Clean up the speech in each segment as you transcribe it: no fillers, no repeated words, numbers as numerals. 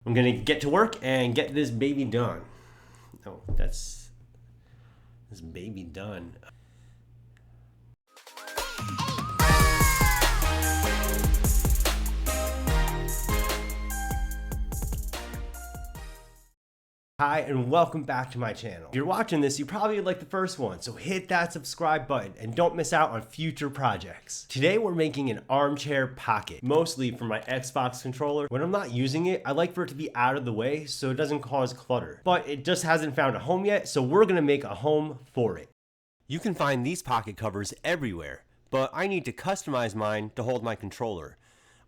I'm gonna get to work and get this baby done. Oh, that's this baby done. Hi, and welcome back to my channel. If you're watching this, you probably like the first one, so hit that subscribe button and don't miss out on future projects. Today we're making an armchair pocket, mostly for my Xbox controller. When I'm not using it, I like for it to be out of the way so it doesn't cause clutter. But it just hasn't found a home yet, so we're gonna make a home for it. You can find these pocket covers everywhere, but I need to customize mine to hold my controller.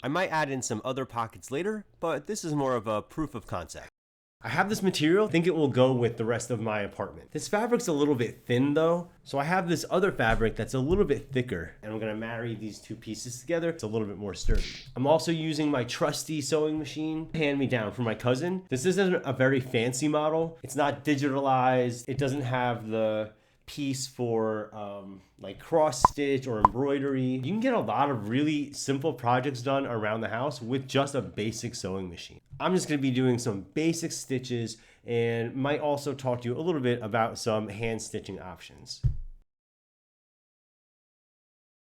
I might add in some other pockets later, but this is more of a proof of concept. I have this material, I think it will go with the rest of my apartment. This fabric's a little bit thin though, so I have this other fabric that's a little bit thicker, and I'm gonna marry these two pieces together. It's a little bit more sturdy. I'm also using my trusty sewing machine, hand-me-down from my cousin. This isn't a very fancy model. It's not digitalized. It doesn't have the piece for like cross stitch or embroidery. You can get a lot of really simple projects done around the house with just a basic sewing machine. I'm just going to be doing some basic stitches and might also talk to you a little bit about some hand stitching options.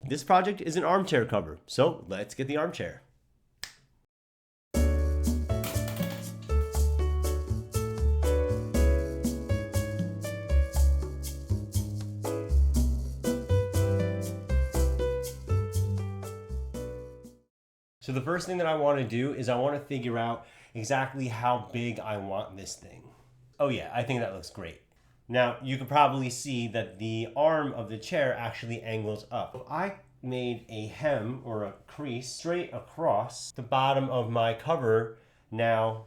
This project is an armchair cover, so let's get the armchair. So the first thing that I want to do is I want to figure out exactly how big I want this thing. Oh yeah, I think that looks great. Now you can probably see that the arm of the chair actually angles up. I made a hem or a crease straight across the bottom of my cover. Now,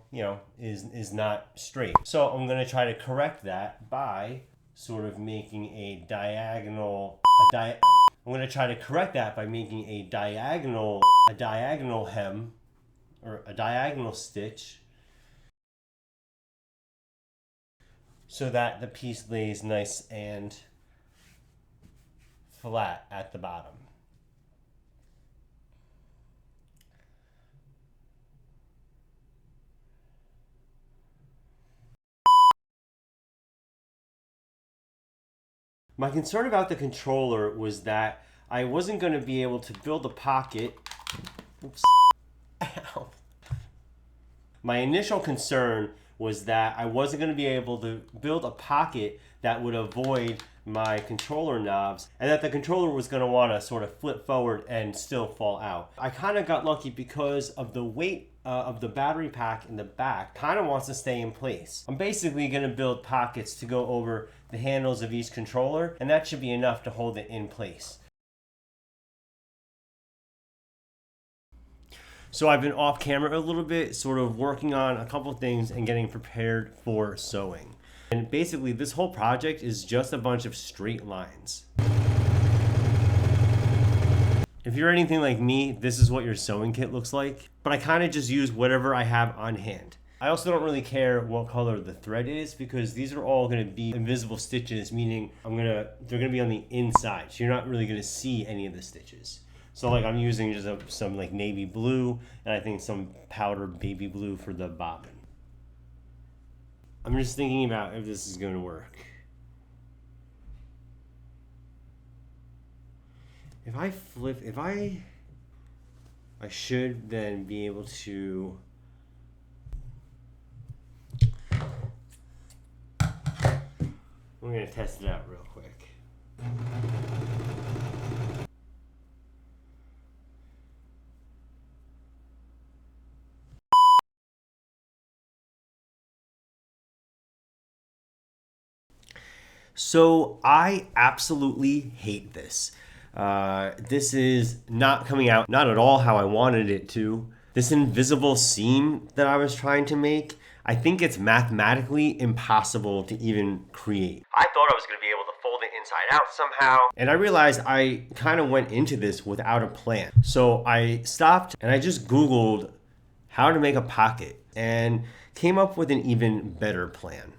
is not straight. So I'm going to try to correct that by sort of making a diagonal, I'm going to try to correct that by making a diagonal hem or a diagonal stitch so that the piece lays nice and flat at the bottom. My concern about the controller was that I wasn't going to be able to build a pocket. Oops. Ow. My initial concern was that I wasn't going to be able to build a pocket that would avoid my controller knobs, and that the controller was going to want to sort of flip forward and still fall out. I kind of got lucky because of the weight of the battery pack in the back kind of wants to stay in place. I'm basically going to build pockets to go over the handles of each controller, and that should be enough to hold it in place. So I've been off camera a little bit, sort of working on a couple things and getting prepared for sewing. And basically this whole project is just a bunch of straight lines. If you're anything like me, this is what your sewing kit looks like, but I kind of just use whatever I have on hand. I also don't really care what color the thread is because these are all going to be invisible stitches, meaning they're going to be on the inside, so you're not really going to see any of the stitches. So like I'm using just some like navy blue and I think some powder baby blue for the bobbin. I'm just thinking about if this is going to work. If I flip, I should then be able to we're going to test it out real quick. So I absolutely hate this. This is not coming out, not at all how I wanted it to. This invisible seam that I was trying to make, I think it's mathematically impossible to even create. I thought I was going to be able to fold it inside out somehow. And I realized I kind of went into this without a plan. So I stopped and I just Googled how to make a pocket and came up with an even better plan.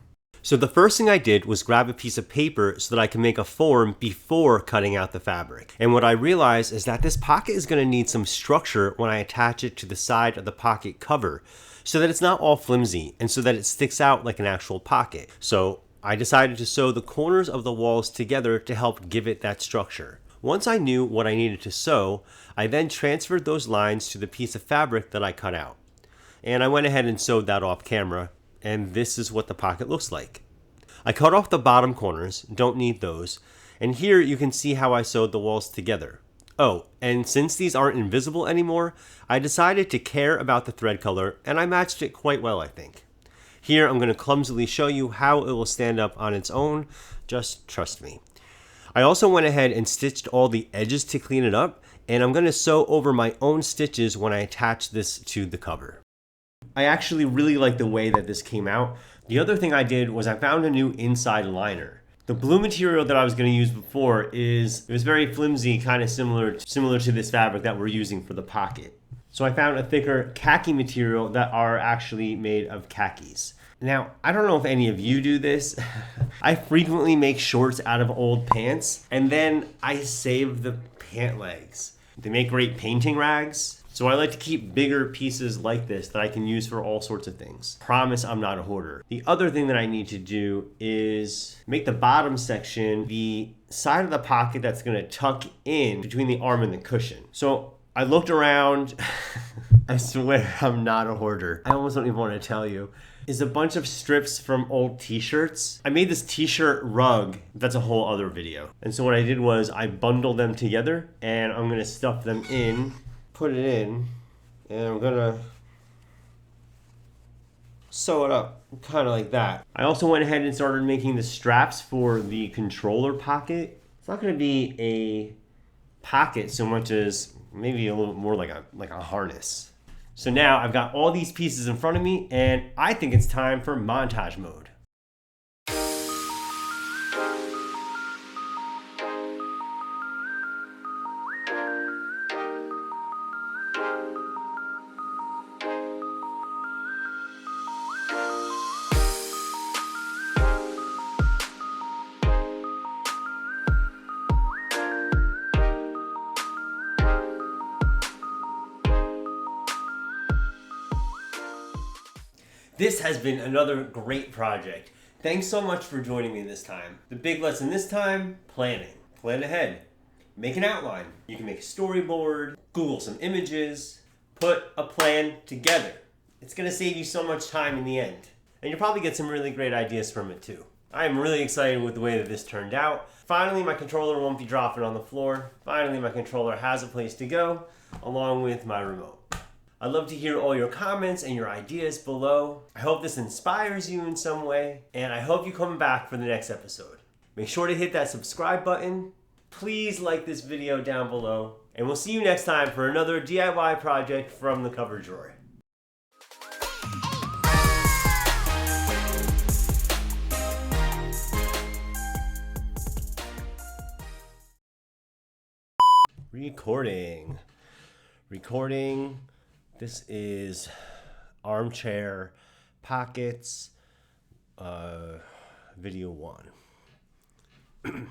So the first thing I did was grab a piece of paper so that I can make a form before cutting out the fabric. And what I realized is that this pocket is going to need some structure when I attach it to the side of the pocket cover. so that it's not all flimsy and so that it sticks out like an actual pocket. So I decided to sew the corners of the walls together to help give it that structure. Once I knew what I needed to sew, I then transferred those lines to the piece of fabric that I cut out. And I went ahead and sewed that off camera, and this is what the pocket looks like. I cut off the bottom corners, don't need those, and here you can see how I sewed the walls together. Oh, and since these aren't invisible anymore, I decided to care about the thread color, and I matched it quite well, I think. Here I'm going to clumsily show you how it will stand up on its own, just trust me. I also went ahead and stitched all the edges to clean it up, and I'm going to sew over my own stitches when I attach this to the cover. I actually really like the way that this came out. The other thing I did was I found a new inside liner. The blue material that I was going to use before it was very flimsy, kind of similar to this fabric that we're using for the pocket. So I found a thicker khaki material that are actually made of khakis. Now, I don't know if any of you do this. I frequently make shorts out of old pants, and then I save the pant legs. They make great painting rags. So I like to keep bigger pieces like this that I can use for all sorts of things. Promise I'm not a hoarder. The other thing that I need to do is make the bottom section the side of the pocket that's gonna tuck in between the arm and the cushion. So I looked around. I swear I'm not a hoarder. I almost don't even want to tell you. Is a bunch of strips from old t-shirts. I made this t-shirt rug. That's a whole other video. And so what I did was I bundled them together, and I'm gonna stuff them in, put it in, and I'm gonna sew it up kind of like that. I also went ahead and started making the straps for the controller pocket. It's not gonna be a pocket so much as maybe a little more like a harness. So now I've got all these pieces in front of me, and I think it's time for montage mode. This has been another great project. Thanks so much for joining me this time. The big lesson this time, planning. Plan ahead. Make an outline. You can make a storyboard, Google some images, put a plan together. It's gonna save you so much time in the end. And you'll probably get some really great ideas from it too. I am really excited with the way that this turned out. Finally, my controller won't be dropping on the floor. Finally, my controller has a place to go, along with my remote. I'd love to hear all your comments and your ideas below. I hope this inspires you in some way, and I hope you come back for the next episode. Make sure to hit that subscribe button. Please like this video down below, and we'll see you next time for another DIY project from the cupboard drawer. Recording. This is Armchair Pockets, video 1.